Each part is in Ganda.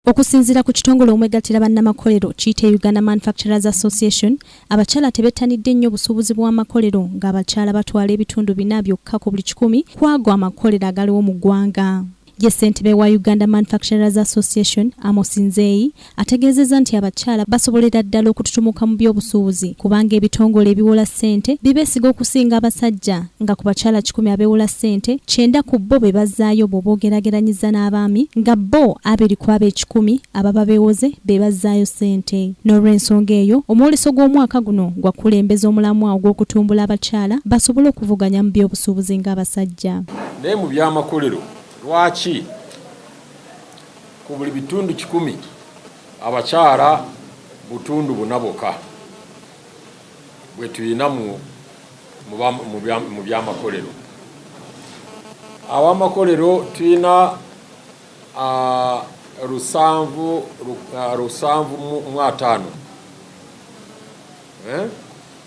Okusinzira ku kitongole omwegattira bannamakolero kiyite Uganda Manufacturers Association, abakyala tebettanidde nnyo obusuubuzi bw'amakolero ng'abakyala batwala ebitundu 4 byokka ku buli 100 kwago amakolero agaliwo mu ggwanga. Ye ssentebe wa Uganda Manufacturers Association, Amos Nzeyi, ategeezezza nti abakyala basobolera ddala okututumuka mu by'obusuubuzi kubanga ebitongole ebiwola ssente bibeesiga okusinga abasajja nga ku bakyala 10 abeewola ssente 9 ku bo be bazzaayo bw'oba ogeraageranyiza n'abaami nga bo 2 ku ab'e10 ababa beewoze be bazzaayo ssente. N'olw'ensonga eyo omwoleso gw'omwaka guno gwakulembeza omulamwa ogw'okutumbula abakyala basobole okuvuganya mu by'obusuubuzi ng'abasajja. Naye mu by'amakolero lwaki ku buli bitundu 10 abakyala butundu 4 bokka bwe tuyina mu by'amakolero. Aw'amakolero tuyina 705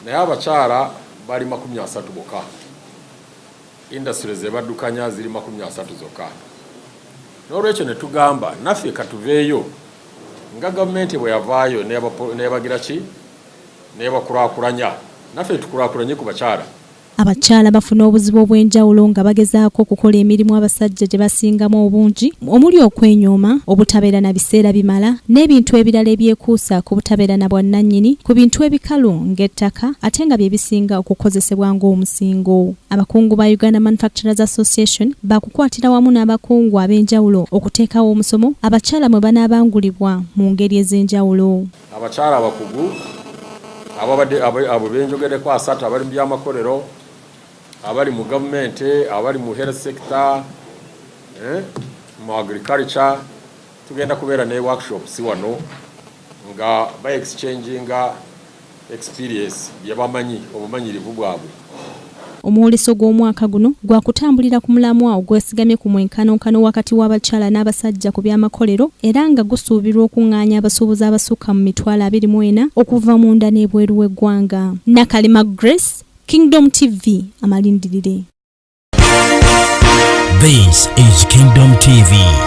naye abakyala bali 30 bokka. Industry zebaddukanya ziri 30 zokka. N'olwekyo ne tugamba naffe katuveeyo nga gavumenti bwe yavaayo nebagira ki nebakulaakulanya naffe tukulaakulanye ku bakyala. Abakyala bafuna obuzibu obw'enjawulo nga bagezaako okukola emirimu abasajja gye basingamu obungi omuli okwenyooma, obutabeera na biseera bimala n'ebintu ebirala ebyekuusa ku butabeera na bwannannyini ku bintu ebikalu ng'ettaka ate nga bye bisinga okukozesebwa ng'omusingo. Abakungu ba Uganda Manufacturers Association bakukwatira wamu n'abakungu ab'enjawulo okuteekawo omusomo abakyala mwe banaabangulibwa mu ngeri ez'enjawulo. Abakyala abakugu abo benjogereko 3 abali mu by'amakolero, abali mu government, abali mu health sector, mu agriculture, tugenda kubeera ne workshops wano nga ba exchanging experience byabamanyi obumanyirivu bwabwe. Omwoleso gw'omwaka guno gwakutambulira ku mulamwa ogwesigamye ku mwenkanonkano wakati w'abakyala n'abasajja ku by'amakolero era nga gusuubirwa okuŋŋaanya abasuubuzi abasukka mu 24 okuva munda n'ebweru w'eggwanga. Nakalima Grace, Kingdom TV, amalindirire. This is Kingdom TV.